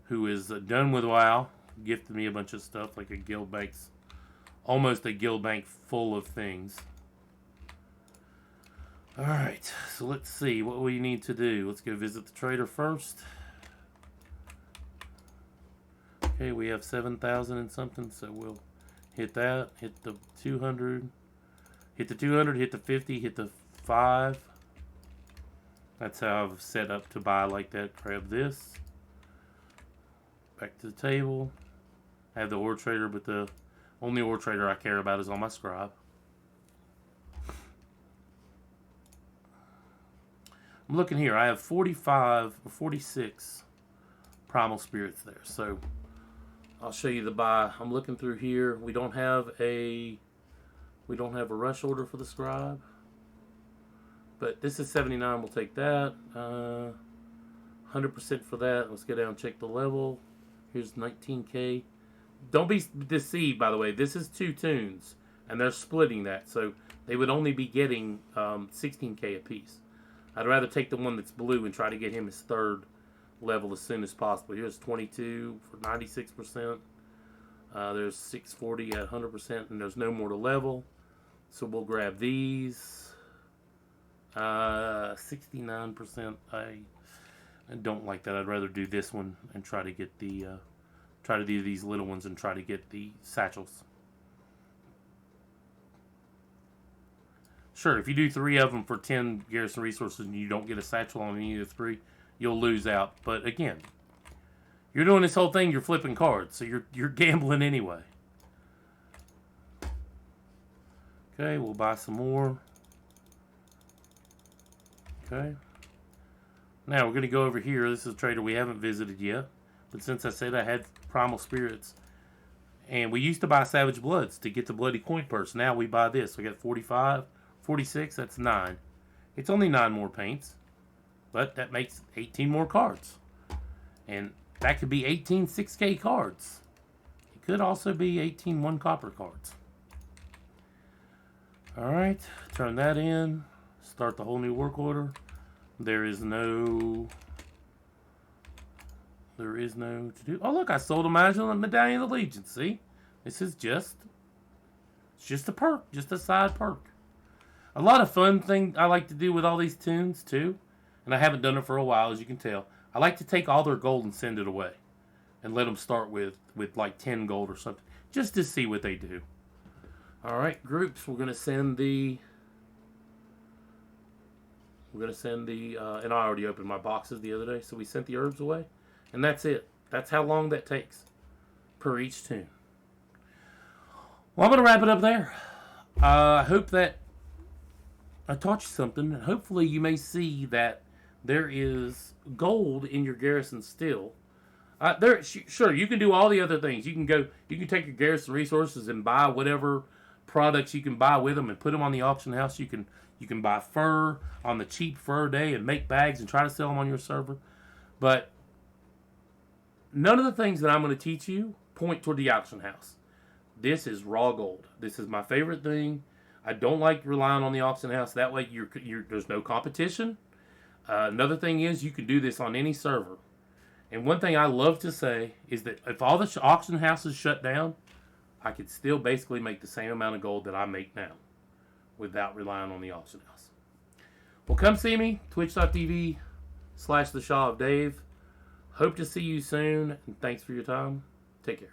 who is done with WoW gifted me a bunch of stuff, like almost a guild bank full of things. Alright, so let's see what we need to do. Let's go visit the trader first. Okay, we have 7,000 and something, so we'll hit that, hit the 200, hit the 200, hit the 50, hit the 5. That's how I've set up to buy like that. Grab this. Back to the table. I have the ore trader, but the only ore trader I care about is on my scribe. I'm looking here. I have 45 or 46 primal spirits there. So I'll show you the buy. I'm looking through here. We don't have a rush order for the scribe. But this is 79. We'll take that. 100% for that. Let's go down and check the level. Here's 19K. Don't be deceived, by the way. This is 2 tunes, and they're splitting that. So they would only be getting 16K apiece. I'd rather take the one that's blue and try to get him his 3rd level as soon as possible. Here's 22 for 96%. There's 640 at 100%, and there's no more to level. So we'll grab these. 69%. I don't like that. I'd rather do this one and try to get the try to do these little ones and try to get the satchels. Sure, if you do 3 of them for 10 garrison resources and you don't get a satchel on any of the 3, you'll lose out. But again, you're doing this whole thing, you're flipping cards, so you're gambling anyway. Okay, we'll buy some more. Okay. Now we're going to go over here. This is a trader we haven't visited yet. But since I said I had primal spirits, and we used to buy Savage Bloods to get the bloody coin purse. Now we buy this. We got 45, 46, that's 9. It's only 9 more paints. But that makes 18 more cards. And that could be 18 6K cards. It could also be 18 1 copper cards. Alright, turn that in. Start the whole new work order. There is no to do. Oh look, I sold a Medallion of Allegiance. See? This is it's just a perk, just a side perk. A lot of fun thing I like to do with all these tunes too, and I haven't done it for a while, as you can tell. I like to take all their gold and send it away, and let them start with like 10 gold or something, just to see what they do. All right, groups. We're gonna send the. And I already opened my boxes the other day, so we sent the herbs away, and that's it. That's how long that takes per each tune. Well, I'm going to wrap it up there. I hope that I taught you something, and hopefully you may see that there is gold in your Garrison still. Sure, you can do all the other things. You can take your Garrison resources and buy whatever products you can buy with them and put them on the auction house. You can buy fur on the cheap fur day and make bags and try to sell them on your server. But none of the things that I'm going to teach you point toward the auction house. This is raw gold. This is my favorite thing. I don't like relying on the auction house. That way, there's no competition. Another thing is you can do this on any server. And one thing I love to say is that if all the auction houses shut down, I could still basically make the same amount of gold that I make now without relying on the auction house. Well, come see me, twitch.tv/TheShaOfDave. Hope to see you soon, and thanks for your time. Take care.